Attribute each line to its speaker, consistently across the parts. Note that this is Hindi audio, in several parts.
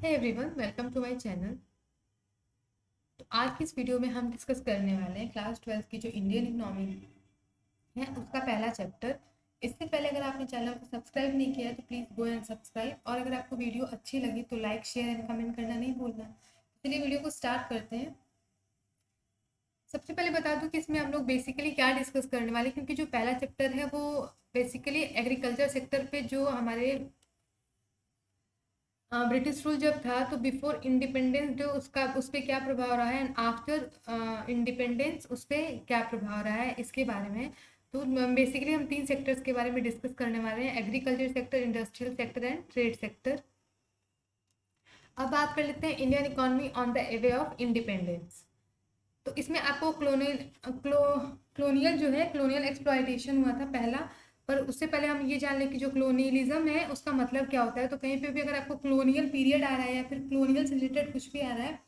Speaker 1: Hey everyone, welcome to my channel. तो आज की इस वीडियो में हम डिस्कस करने वाले हैं क्लास 12 की जो इंडियन इकोनॉमी है उसका पहला चैप्टर। इससे पहले अगर आपने चैनल को सब्सक्राइब नहीं किया है तो प्लीज़ गो एंड सब्सक्राइब, और अगर आपको वीडियो अच्छी लगी तो लाइक शेयर एंड कमेंट करना नहीं भूलना। चलिए वीडियो को स्टार्ट करते हैं। सबसे पहले बता दूं कि इसमें हम लोग बेसिकली क्या डिस्कस करने वाले हैं, क्योंकि जो पहला चैप्टर है वो बेसिकली एग्रीकल्चर सेक्टर पे जो हमारे ब्रिटिश रूल जब था तो बिफोर इंडिपेंडेंस जो उसका उस पर क्या प्रभाव रहा है एंड आफ्टर इंडिपेंडेंस उस पर क्या प्रभाव रहा है इसके बारे में। तो बेसिकली हम तीन सेक्टर्स के बारे में डिस्कस करने वाले हैं, agriculture sector, industrial sector and trade sector. अब बात कर लेते हैं Indian economy on the way of independence. तो इसमें आपको क्लोनियल जो है क्लोनियल एक्सप्लॉयटेशन हुआ था पहला। पर उससे पहले हम ये जान लें कि जो क्लोनियलिज्म है उसका मतलब क्या होता है। तो कहीं पे भी अगर आपको क्लोनियल पीरियड आ रहा है या फिर क्लोनियल से रिलेटेड कुछ भी आ रहा है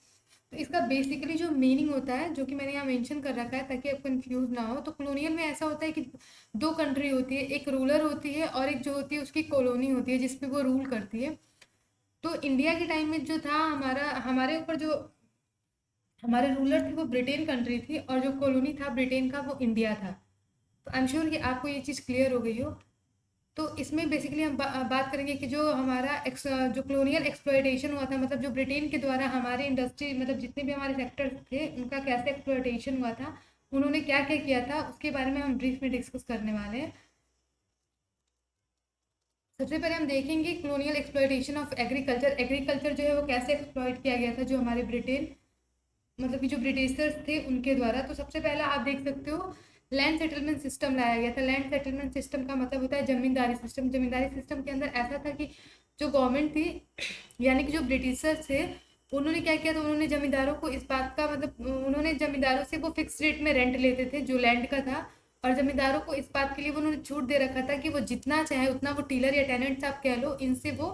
Speaker 1: तो इसका बेसिकली जो मीनिंग होता है, जो कि मैंने यहाँ मेंशन कर रखा है ताकि आप कंफ्यूज ना हो। तो क्लोनियल में ऐसा होता है कि दो कंट्री होती है, एक रूलर होती है और एक जो होती है उसकी कॉलोनी होती है जिसपे वो रूल करती है। तो इंडिया के टाइम में जो था हमारा हमारे ऊपर जो हमारे रूलर थे वो ब्रिटेन कंट्री थी और जो कॉलोनी था ब्रिटेन का वो इंडिया था। तो आई एम श्योर कि आपको ये चीज़ क्लियर हो गई हो। तो इसमें बेसिकली हम बात करेंगे कि जो हमारा जो कॉलोनियल एक्सप्लॉयटेशन हुआ था, मतलब जो ब्रिटेन के द्वारा हमारे इंडस्ट्री मतलब जितने भी हमारे सेक्टर्स थे उनका कैसे एक्सप्लॉयटेशन हुआ था, उन्होंने क्या क्या किया था उसके बारे में हम ब्रीफ में डिस्कस करने वाले हैं। सबसे पहले हम देखेंगे colonial exploitation of agriculture. Agriculture जो है वो कैसे एक्सप्लॉयट किया गया था जो हमारे ब्रिटेन मतलब कि जो ब्रिटिशर्स थे उनके द्वारा। तो सबसे पहला आप देख सकते हो लैंड सेटलमेंट सिस्टम लाया गया था। लैंड सेटलमेंट सिस्टम का मतलब होता है जमींदारी सिस्टम। जमींदारी सिस्टम के अंदर ऐसा था कि जो गवर्नमेंट थी यानी कि जो ब्रिटिशर्स थे उन्होंने क्या किया था, उन्होंने जमींदारों को इस बात का मतलब उन्होंने जमींदारों से वो फिक्स रेट में रेंट लेते थे जो लैंड का था। और जमींदारों को इस बात के लिए उन्होंने छूट दे रखा था कि वो जितना चाहे उतना वो टीलर या टेनेंट्स आप कह लो इनसे वो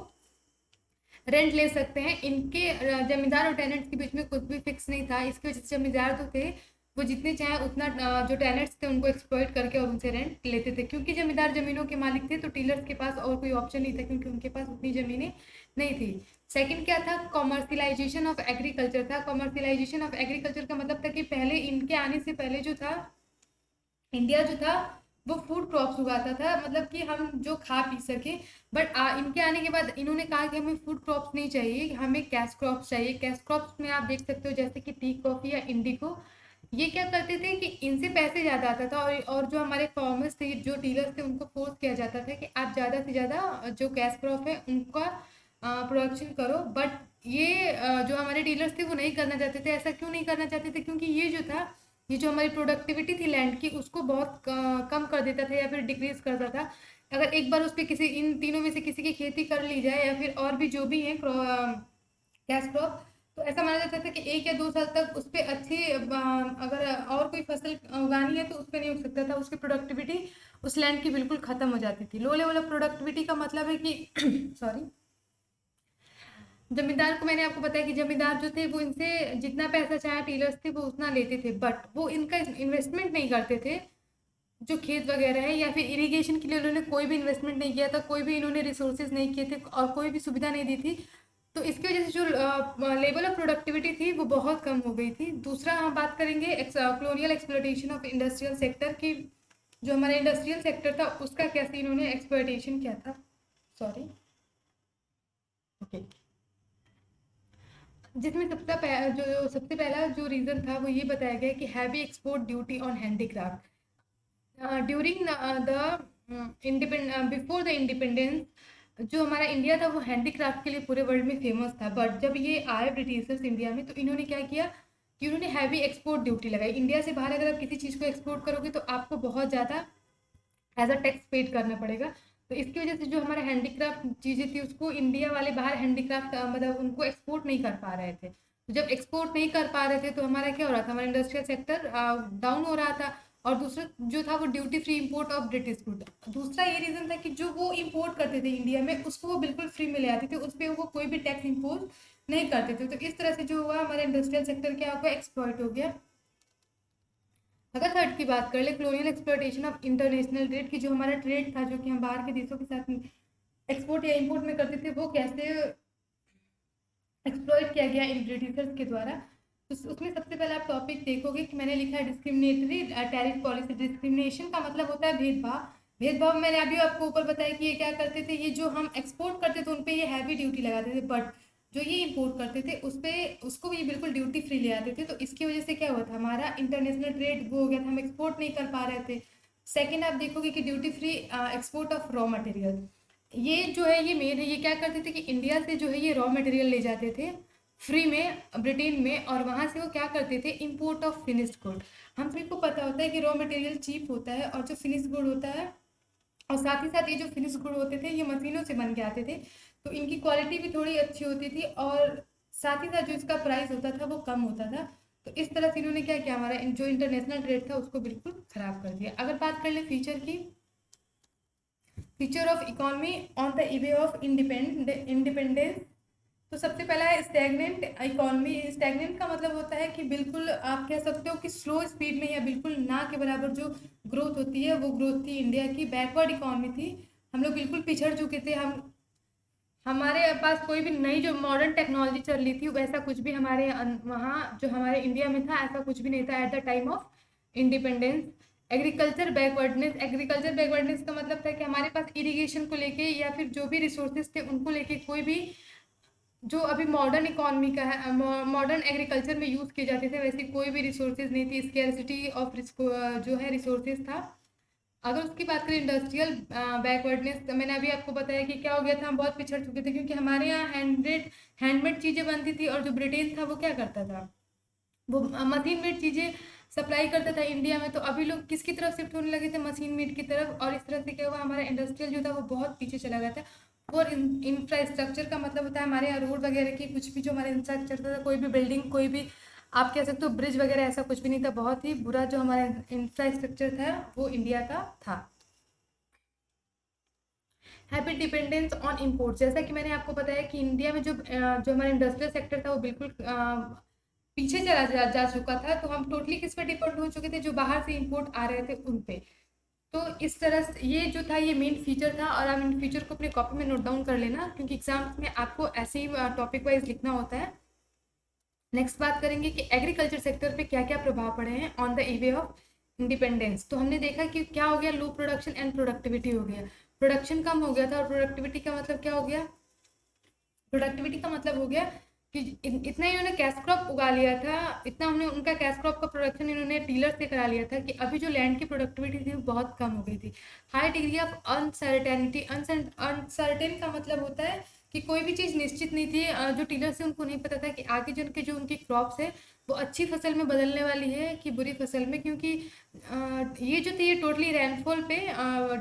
Speaker 1: रेंट ले सकते हैं। इनके जमींदार और टेनेंट्स के बीच में कुछ भी फिक्स नहीं था। इसकी वजह से जमींदार जो थे वो जितने चाहे उतना जो टेनेंट्स थे उनको एक्सप्लॉइट करके और उनसे रेंट लेते थे। क्योंकि जमींदार जमीनों के मालिक थे तो टीलर्स के पास और कोई ऑप्शन नहीं था क्योंकि उनके पास उतनी जमीनें नहीं थी। सेकंड क्या था, कॉमर्शियलाइजेशन ऑफ एग्रीकल्चर था। कॉमर्शियलाइजेशन ऑफ एग्रीकल्चर का मतलब था कि पहले इनके आने से पहले जो था इंडिया जो था वो फूड क्रॉप्स उगाता था, मतलब कि हम जो खा पी सके। बट इनके आने के बाद इन्होंने कहा कि हमें फूड क्रॉप्स नहीं चाहिए, हमें कैश क्रॉप्स चाहिए। कैश क्रॉप्स में आप देख सकते हो जैसे कि टी कॉफ़ी या इंडिको। ये क्या करते थे कि इनसे पैसे ज़्यादा आता था और जो हमारे फार्मर्स थे जो डीलर्स थे उनको फोर्स किया जाता था कि आप ज़्यादा से ज़्यादा जो कैश क्रॉप है उनका प्रोडक्शन करो। बट ये जो हमारे डीलर्स थे वो नहीं करना चाहते थे। ऐसा क्यों नहीं करना चाहते थे, क्योंकि ये जो था ये जो हमारी प्रोडक्टिविटी थी लैंड की उसको बहुत कम कर देता था या फिर डिक्रीज करता था। अगर एक बार उस पर किसी इन तीनों में से किसी की खेती कर ली जाए या फिर और भी जो भी है कैश क्रॉप, तो ऐसा माना जाता था कि 1 या 2 साल तक उस पर अच्छी अगर और कोई फसल उगानी है तो उस पर नहीं उग सकता था। उसकी प्रोडक्टिविटी उस लैंड की बिल्कुल खत्म हो जाती थी। लो लेवल ऑफ प्रोडक्टिविटी का मतलब है कि सॉरी, जमींदार को मैंने आपको बताया कि जमींदार जो थे वो इनसे जितना पैसा चाहे टीलर्स थे वो उतना लेते थे, बट वो इनका इन्वेस्टमेंट नहीं करते थे जो खेत वगैरह है या फिर इरिगेशन के लिए उन्होंने कोई भी इन्वेस्टमेंट नहीं किया था, कोई भी इन्होंने रिसोर्सेज नहीं किए थे और कोई भी सुविधा नहीं दी थी। तो इसकी वजह से जो लेवल ऑफ प्रोडक्टिविटी थी वो बहुत कम हो गई थी। दूसरा हम बात करेंगे colonial exploitation of industrial sector की। जो हमारा इंडस्ट्रियल सेक्टर था उसका कैसे इन्होंने एक्सप्लोइटेशन किया था। Sorry, okay. जिसमें सबसे पहला जो रीज़न था वो ये बताया गया कि heavy export duty on handicraft during the before the independence. जो हमारा इंडिया था वो हैंडीक्राफ्ट के लिए पूरे वर्ल्ड में फेमस था। बट जब ये आए ब्रिटिशर्स इंडिया में तो इन्होंने क्या किया कि उन्होंने हैवी एक्सपोर्ट ड्यूटी लगाई। इंडिया से बाहर अगर आप किसी चीज़ को एक्सपोर्ट करोगे तो आपको बहुत ज़्यादा एज अ टैक्स पेड करना पड़ेगा। तो इसकी वजह से जो हमारा हैंडीक्राफ्ट चीज़ें थी उसको इंडिया वाले बाहर हैंडीक्राफ्ट मतलब उनको एक्सपोर्ट नहीं कर पा रहे थे। तो जब एक्सपोर्ट नहीं कर पा रहे थे तो हमारा क्या हो रहा था, हमारा इंडस्ट्रियल सेक्टर डाउन हो रहा था। और दूसरा जो था वो duty free import of British good. दूसरा ये रीज़न था कि जो वो इंपोर्ट करते थे इंडिया में उसको वो बिल्कुल फ्री में ले आते थे, उस पर वो कोई भी टैक्स इम्पोज नहीं करते थे। तो इस तरह से जो हुआ हमारा इंडस्ट्रियल सेक्टर क्या हो गया, एक्सप्लॉइट हो गया। अगर थर्ड की बात कर ले, colonial exploitation of international trade की। जो हमारा ट्रेड था जो कि हम बाहर के देशों के साथ एक्सपोर्ट या इंपोर्ट में करते थे वो कैसे एक्सप्लॉइट किया गया इन ब्रिटिशर्स के द्वारा। तो उसमें सबसे पहले आप टॉपिक देखोगे कि मैंने लिखा है डिस्क्रिमिनेटरी टैरिफ पॉलिसी। डिस्क्रिमिनेशन का मतलब होता है भेदभाव। भेदभाव मैंने अभी आपको ऊपर बताया कि ये क्या करते थे, ये जो हम एक्सपोर्ट करते थे उन पे ये हैवी ड्यूटी लगाते थे, बट जो ये इंपोर्ट करते थे उस पे उसको ये बिल्कुल ड्यूटी फ्री ले आते थे। तो इसकी वजह से क्या हुआ था, हमारा इंटरनेशनल ट्रेड वो हो गया था, हम एक्सपोर्ट नहीं कर पा रहे थे। सेकेंड आप देखोगे कि duty free export of raw material, ये जो है ये मेन है। ये क्या करते थे कि इंडिया से जो है ये रॉ मटेरियल ले जाते थे फ्री में ब्रिटेन में, और वहाँ से वो क्या करते थे, इंपोर्ट ऑफ फिनिश्ड गुड। हम सभी को पता होता है कि रॉ मटेरियल चीप होता है और जो फिनिश्ड गुड होता है, और साथ ही साथ ये जो फिनिश्ड गुड होते थे ये मशीनों से बन के आते थे, तो इनकी क्वालिटी भी थोड़ी अच्छी होती थी, और साथ ही साथ जो इसका प्राइस होता था वो कम होता था। तो इस तरह से इन्होंने क्या किया, हमारा जो इंटरनेशनल ट्रेड था उसको बिल्कुल खराब कर दिया। अगर बात कर ले फ्यूचर की, future of economy on the eve of independence, तो सबसे पहला है स्टैग्नेंट इकोनॉमी। स्टैग्नेंट का मतलब होता है कि बिल्कुल आप कह सकते हो कि स्लो स्पीड में या बिल्कुल ना के बराबर जो ग्रोथ होती है वो ग्रोथ थी इंडिया की। बैकवर्ड इकोनॉमी थी, हम लोग बिल्कुल पिछड़ चुके थे। हमारे पास कोई भी नई जो मॉडर्न टेक्नोलॉजी चल रही थी वैसा कुछ भी हमारे वहाँ जो हमारे इंडिया में था ऐसा कुछ भी नहीं था eight the time of independence. Agriculture backwardness, agriculture backwardness का मतलब था कि हमारे पास इरिगेशन को लेके या फिर जो भी रिसोर्सेज थे उनको लेके कोई भी जो अभी मॉडर्न इकोनॉमी का है, मॉडर्न एग्रीकल्चर में यूज़ किए जाते थे वैसी कोई भी रिसोर्सेज नहीं थी। स्केर्सिटी ऑफ जो है रिसोर्सेज था। अगर उसकी बात करें इंडस्ट्रियल बैकवर्डनेस, तो मैंने अभी आपको बताया कि क्या हो गया था, हम बहुत पिछड़ चुके थे क्योंकि हमारे यहाँ हैंडमेड चीज़ें बनती थी, और जो ब्रिटेन था वो क्या करता था, वो मशीन मेड चीज़ें सप्लाई करता था इंडिया में। तो अभी लोग किसकी तरफ शिफ्ट होने लगे थे, मशीन मेड की तरफ, और इस तरह से क्या हुआ, हमारा इंडस्ट्रियल जो था वो बहुत पीछे चला गया था। और इंफ्रास्ट्रक्चर का मतलब होता है हमारे यहाँ रोड वगैरह की कुछ भी जो हमारे इंफ्रास्ट्रक्चर था, कोई भी बिल्डिंग, कोई भी आप कह सकते हो ब्रिज वगैरह, ऐसा कुछ भी नहीं था। बहुत ही बुरा जो हमारा इंफ्रास्ट्रक्चर था वो इंडिया का था। हैवी डिपेंडेंस ऑन इम्पोर्ट, जैसा कि मैंने आपको बताया कि इंडिया में जो हमारा इंडस्ट्रियल सेक्टर था वो बिल्कुल पीछे जा चुका था। तो हम टोटली किस पे डिपेंड हो चुके थे, जो बाहर से इंपोर्ट आ रहे थे उन पे। तो इस तरह से ये जो था ये मेन फीचर था, और आप इन फीचर को अपने कॉपी में नोट डाउन कर लेना क्योंकि एग्जाम्स में आपको ऐसे ही टॉपिक वाइज लिखना होता है। नेक्स्ट बात करेंगे कि एग्रीकल्चर सेक्टर पे क्या क्या प्रभाव पड़े हैं on the eve of independence. तो हमने देखा कि क्या हो गया, लो प्रोडक्शन एंड प्रोडक्टिविटी हो गया। प्रोडक्शन कम हो गया था, और प्रोडक्टिविटी का मतलब क्या हो गया, प्रोडक्टिविटी का मतलब हो गया कि इतना इन्होंने कैश क्रॉप उगा लिया था, इतना हमने उनका कैश क्रॉप का प्रोडक्शन इन्होंने डीलर से करा लिया था कि अभी जो लैंड की प्रोडक्टिविटी थी वो बहुत कम हो गई थी। High degree of uncertainty, uncertain का मतलब होता है कि कोई भी चीज़ निश्चित नहीं थी। जो डीलर से उनको नहीं पता था कि आगे जो उनकी क्रॉप्स है वो अच्छी फसल में बदलने वाली है कि बुरी फसल में, क्योंकि ये जो थे ये टोटली रेनफॉल पे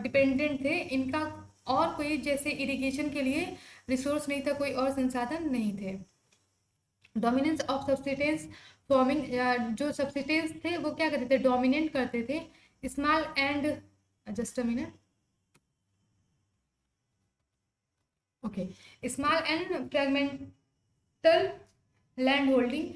Speaker 1: डिपेंडेंट थे इनका, और कोई जैसे इरिगेशन के लिए रिसोर्स नहीं था, कोई और संसाधन नहीं थे। डोमिनेंस ऑफ सब्सिस्टेंस फॉर्मिंग, जो सब्सिस्टेंस थे वो क्या करते थे, डोमिनेट करते थे। Small and, just a minute, okay, small and fragmental land holding.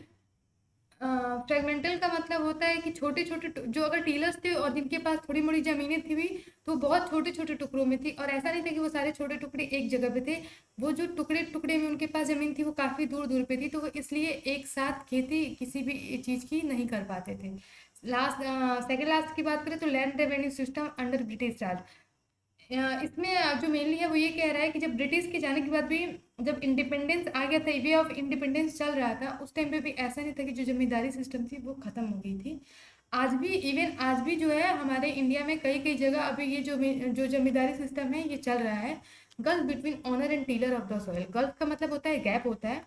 Speaker 1: Fragmental का मतलब होता है कि छोटे छोटे जो अगर टीलर्स थे और जिनके पास थोड़ी मोड़ी ज़मीनें थी भी, तो बहुत छोटे छोटे टुकड़ों में थी, और ऐसा नहीं था कि वो सारे छोटे टुकड़े एक जगह पे थे। वो जो टुकड़े टुकड़े में उनके पास ज़मीन थी वो काफ़ी दूर दूर पे थी, तो वो इसलिए एक साथ खेती किसी भी चीज़ की नहीं कर पाते थे। लास्ट, सेकेंड लास्ट की बात करें तो land revenue system under British Raj. इसमें जो मेनली है वो ये कह रहा है कि जब ब्रिटिश के जाने के बाद भी जब इंडिपेंडेंस आ गया था, वे ऑफ इंडिपेंडेंस चल रहा था, उस टाइम पे भी ऐसा नहीं था कि जो जमींदारी सिस्टम थी वो खत्म हो गई थी। आज भी, इवन आज भी जो है हमारे इंडिया में कई कई जगह अभी ये जो जमींदारी सिस्टम है ये चल रहा है। Gulf between owner and tiller of the soil, gulf का मतलब होता है गैप होता है।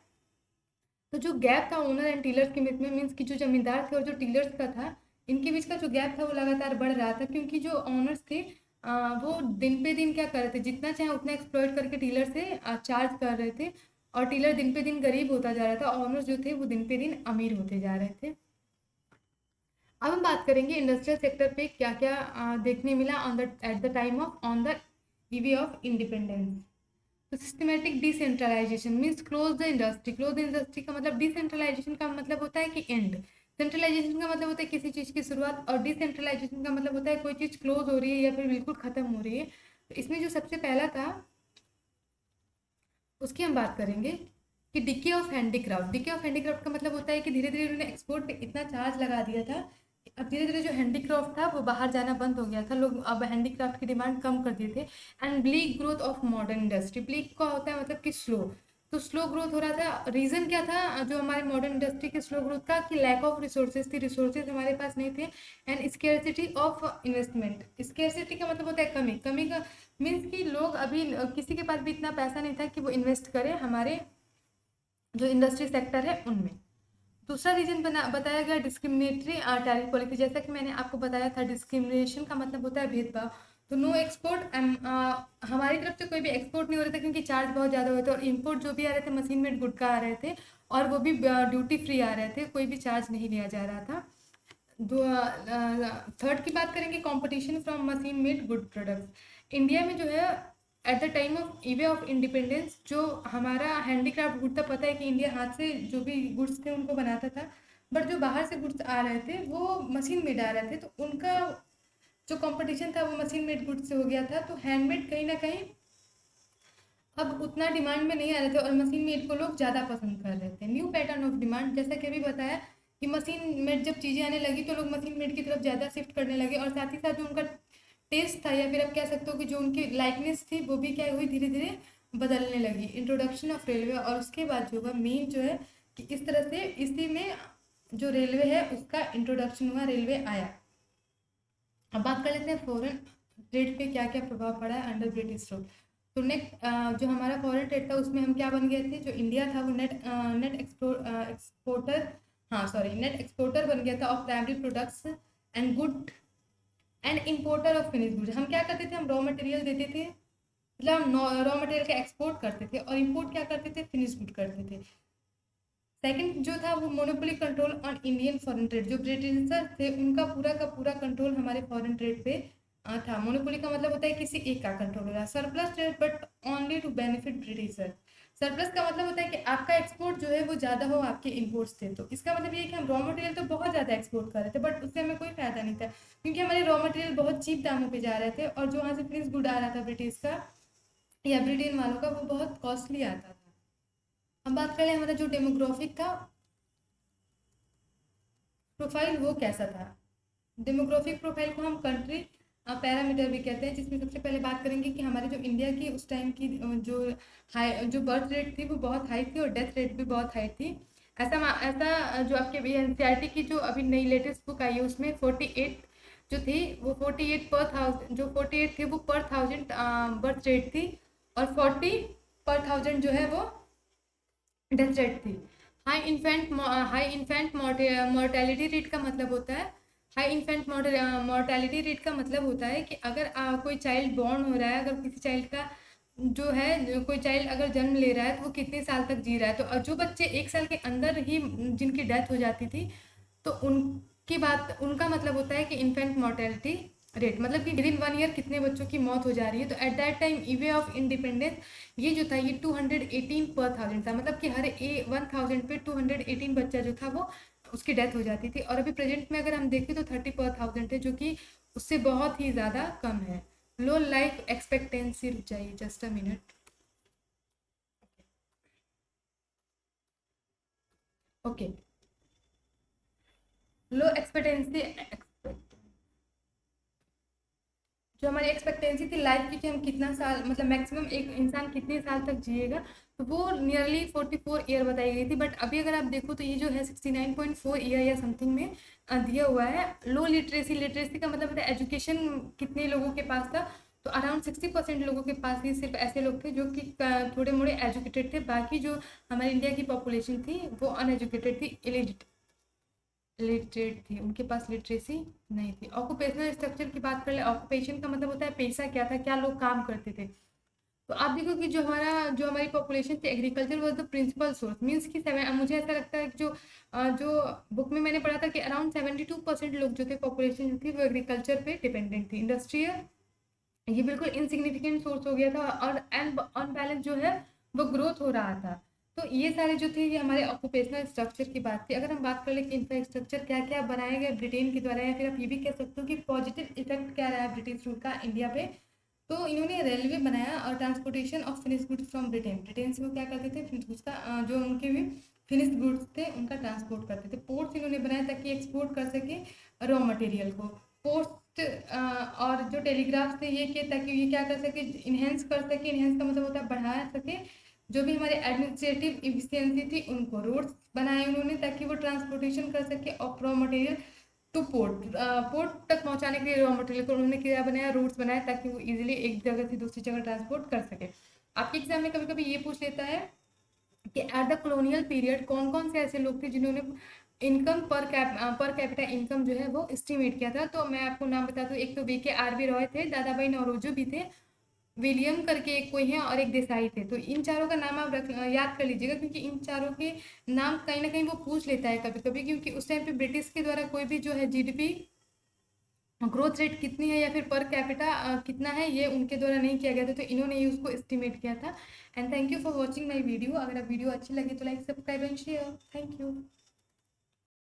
Speaker 1: तो जो गैप था ओनर एंड टीलर्स के बीच में, मीन्स कि जो जमींदार थे और जो टीलर्स का था, इनके बीच का जो गैप था वो लगातार बढ़ रहा था, क्योंकि जो ओनर्स थे वो दिन पे दिन क्या कर रहे थे, जितना चाहे उतना एक्सप्लॉइट करके टीलर से चार्ज कर रहे थे, और टीलर दिन पे दिन गरीब होता जा रहा था, ऑनर्स जो थे वो दिन पे दिन अमीर होते जा रहे थे। अब हम बात करेंगे इंडस्ट्रियल सेक्टर पे क्या क्या देखने मिला on the at the time of on the eve of independence. तो systematic decentralisation means close the industry. Close the industry का मतलब, डिसेंट्रलाइजेशन का मतलब होता है कि एंड, सेंट्रलाइजेशन का मतलब होता है किसी चीज़ की शुरुआत, और डिसेंट्रलाइजेशन का मतलब होता है कोई चीज़ क्लोज हो रही है या फिर बिल्कुल खत्म हो रही है। तो इसमें जो सबसे पहला था उसकी हम बात करेंगे। कि decay of handicraft. Decay of handicraft का मतलब होता है कि धीरे धीरे उन्होंने एक्सपोर्ट पे इतना चार्ज लगा दिया था कि अब धीरे धीरे जो हैंडीक्राफ्ट था वो बाहर जाना बंद हो गया था, लोग अब हैंडीक्राफ्ट की डिमांड कम कर दिए थे। And bleak growth of modern industry, bleak का होता है मतलब कि स्लो, तो स्लो ग्रोथ हो रहा था। रीज़न क्या था जो हमारे मॉडर्न इंडस्ट्री की स्लो ग्रोथ का, कि लैक ऑफ रिसोर्सेज थी, रिसोर्सेज हमारे पास नहीं थे। And scarcity of investment, scarcity का मतलब होता है कमी, कमी का मीन्स कि लोग अभी किसी के पास भी इतना पैसा नहीं था कि वो इन्वेस्ट करे हमारे जो इंडस्ट्री सेक्टर है उनमें। दूसरा रीजन बताया गया डिस्क्रिमिनेटरी टैरिफ पॉलिसी। जैसा कि मैंने आपको बताया था, डिस्क्रिमिनेशन का मतलब होता है भेदभाव। तो नो एक्सपोर्ट, हमारी तरफ से कोई भी एक्सपोर्ट नहीं हो रहा था क्योंकि चार्ज बहुत ज़्यादा हुए थे, और इम्पोर्ट जो भी आ रहे थे मशीन मेड गुड का आ रहे थे, और वो भी ड्यूटी फ्री आ रहे थे, कोई भी चार्ज नहीं लिया जा रहा था। थर्ड की बात करेंगे, competition from machine made good products. India में जो है eight the time of e-way of independence, जो हमारा हैंडीक्राफ्ट गुड था, पता है कि इंडिया हाथ से जो भी गुड्स थे उनको बनाता था, बट जो बाहर से गुड्स आ रहे थे वो मशीन मेड आ रहे थे, तो उनका जो कंपटीशन था वो मशीन मेड गुड्स से हो गया था। तो हैंडमेड कहीं ना कहीं अब उतना डिमांड में नहीं आ रहे थे, और मशीन मेड को लोग ज़्यादा पसंद कर रहे थे। न्यू पैटर्न ऑफ डिमांड, जैसा कि अभी बताया कि मशीन मेड जब चीज़ें आने लगी तो लोग मशीन मेड की तरफ ज़्यादा शिफ्ट करने लगे, और साथ ही साथ जो उनका टेस्ट था, या फिर आप कह सकते हो कि जो उनकी लाइकनेस थी, वो भी क्या हुई, धीरे धीरे बदलने लगी। इंट्रोडक्शन ऑफ रेलवे, और उसके बाद जो होगा मेन जो है कि इस तरह से इसी में जो रेलवे है उसका इंट्रोडक्शन हुआ, रेलवे आया। अब बात कर लेते हैं फॉरेन ट्रेड पे क्या क्या प्रभाव पड़ा है अंडर ब्रिटिश रूल। तो नेट जो हमारा फॉरेन ट्रेड था उसमें हम क्या बन गए थे, जो इंडिया था वो नेट एक्सपोर्टर, हाँ सॉरी, नेट एक्सपोर्टर बन गया था of primary products and good and importer of finish goods. हम क्या करते थे, हम रॉ मटेरियल देते थे, मतलब हम रॉ मटेरियल का एक्सपोर्ट करते थे, और इम्पोर्ट क्या करते थे, फिनिश गुड करते थे। सेकंड जो था वो monopoly control on Indian foreign trade, जो ब्रिटिशर थे उनका पूरा का पूरा कंट्रोल हमारे फॉरेन ट्रेड पे था। मोनोपोली का मतलब होता है किसी एक का कंट्रोल हो रहा है। Surplus trade but only to benefit Britisher, surplus का मतलब होता है कि आपका एक्सपोर्ट जो है वो ज़्यादा हो, आपके इम्पोर्ट्स थे, तो इसका मतलब ये है कि हम रॉ मटेरियल तो बहुत ज़्यादा एक्सपोर्ट कर रहे थे, बट उससे हमें कोई फायदा नहीं था, क्योंकि हमारे रॉ मटेरियल बहुत चीप दामों पे जा रहे थे, और जो वहाँ से फिनिश गुड आ रहा था ब्रिटिश का या ब्रिटेन वालों का, वो बहुत कॉस्टली आता था। अब बात करें हमारा जो डेमोग्राफिक था प्रोफाइल, वो कैसा था। डेमोग्राफिक प्रोफाइल को हम कंट्री पैरामीटर भी कहते हैं, जिसमें सबसे पहले बात करेंगे कि हमारे जो इंडिया की उस टाइम की जो हाई जो बर्थ रेट थी वो बहुत हाई थी, और डेथ रेट भी बहुत हाई थी। ऐसा जो आपके एनसीईआरटी की जो अभी नई लेटेस्ट बुक आई है उसमें 48 जो थी वो 48 पर थाउजेंड, जो 48 थे वो पर थाउजेंड बर्थ रेट थी, और 40 पर थाउजेंड जो है वो डेथ रेट थी। हाई इन्फेंट मोर्टेलिटी रेट का मतलब होता है, हाई इन्फेंट मोर्टेलिटी रेट का मतलब होता है कि अगर कोई चाइल्ड बॉर्न हो रहा है, अगर किसी चाइल्ड का कोई चाइल्ड अगर जन्म ले रहा है तो वो कितने साल तक जी रहा है, तो जो बच्चे 1 साल के अंदर ही जिनकी डेथ हो जाती थी, तो उनकी बात, उनका मतलब होता है कि इन्फेंट मोर्टेलिटी रेट, मतलब कि विद इन 1 ईयर कितने बच्चों की मौत हो जा रही है। तो at that time e-way of independence ये जो था ये 218 पर थाउजेंड था, मतलब कि हर 1000 पे 218 बच्चा जो था वो उसकी डेथ हो जाती थी। और अभी प्रेजेंट में अगर हम देखें तो 30 पर थाउजेंड है, जो कि उससे बहुत ही ज़्यादा कम है। लो लाइफ एक्सपेक्टेंसी, रुक जाइए just a minute, okay. Low expectancy, जो हमारी एक्सपेक्टेंसी थी लाइफ की कि हम कितना साल, मतलब मैक्सिमम एक इंसान कितने साल तक जिएगा, तो वो नियरली 44 ईयर बताई गई थी। बट अभी अगर आप देखो तो ये जो है 69.4 ईयर या समथिंग में दिया हुआ है। लो लिटरेसी, लिटरेसी का मतलब होता है एजुकेशन कितने लोगों के पास था, तो अराउंड 60% लोगों के पास ही सिर्फ ऐसे लोग थे जो कि थोड़े मोड़े एजुकेटेड थे, बाकी जो हमारे इंडिया की पॉपुलेशन थी वो अनएजुकेटेड थी, लिटरेट थी, उनके पास लिटरेसी नहीं थी। ऑक्यूपेशनल स्ट्रक्चर की बात कर ले, ऑक्यूपेशन का मतलब होता है पेशा क्या था, क्या लोग काम करते थे। तो आप देखो कि जो हमारी पॉपुलेशन थी, agriculture was the principal source, means कि मुझे ऐसा लगता है कि जो बुक में मैंने पढ़ा था कि अराउंड 72% लोग जो थे पॉपुलेशन जो थी वो एग्रीकल्चर पे डिपेंडेंट थी। इंडस्ट्रियल ये बिल्कुल इनसिग्निफिकेंट सोर्स हो गया था, और अनबैलेंस जो है वो ग्रोथ हो रहा था। तो ये सारे जो थे ये हमारे ऑक्यूपेशनल स्ट्रक्चर की बात थी। अगर हम बात कर ले कि इंफ्रास्ट्रक्चर क्या क्या बनाया गया ब्रिटेन के द्वारा, या फिर आप ये भी कह सकते हो कि पॉजिटिव इफेक्ट क्या रहा है ब्रिटिश रूल का इंडिया पे, तो इन्होंने रेलवे बनाया और transportation of finish goods from Britain. Britain से वो क्या करते थे, फिनिश गुड्स का जो उनके भी फिनिश गुड्स थे उनका ट्रांसपोर्ट करते थे। पोर्ट्स इन्होंने बनाया ताकि एक्सपोर्ट कर सके रॉ मटेरियल को। पोस्ट और जो टेलीग्राफ थे ये किए ताकि ये क्या कर सके, इन्हेंस कर सके। इन्हेंस का मतलब होता है बढ़ा सके जो भी हमारे एडमिनिस्ट्रेटिव इफिशियंसी थी उनको। रोड्स बनाए उन्होंने ताकि वो ट्रांसपोर्टेशन कर सके of raw material two port. Port तक पहुंचाने के लिए रॉ मटेरियल को उन्होंने क्या बनाया, रूट्स बनाया ताकि वो इजीली एक जगह से दूसरी जगह ट्रांसपोर्ट कर सके। आपके एग्जाम में कभी कभी ये पूछ लेता है कि एट द कॉलोनियल पीरियड कौन कौन से ऐसे लोग थे जिन्होंने इनकम पर कैपिटा इनकम जो है वो एस्टिमेट किया था। तो मैं आपको नाम बता दूं, एक तो वी.के.आर.बी. रॉय थे, दादाभाई नौरोजी भी थे, विलियम करके एक कोई है और एक देसाई थे। तो इन चारों का नाम आप याद कर लीजिएगा क्योंकि इन चारों के नाम कहीं ना कहीं वो पूछ लेता है कभी कभी, क्योंकि उस टाइम पे ब्रिटिश के द्वारा कोई भी जो है जीडीपी ग्रोथ रेट कितनी है या फिर पर कैपिटा कितना है ये उनके द्वारा नहीं किया गया था, तो इन्होंने ही उसको एस्टिमेट किया था। And thank you for watching my video. अगर आप वीडियो अच्छी लगे तो like, subscribe and share. Thank you.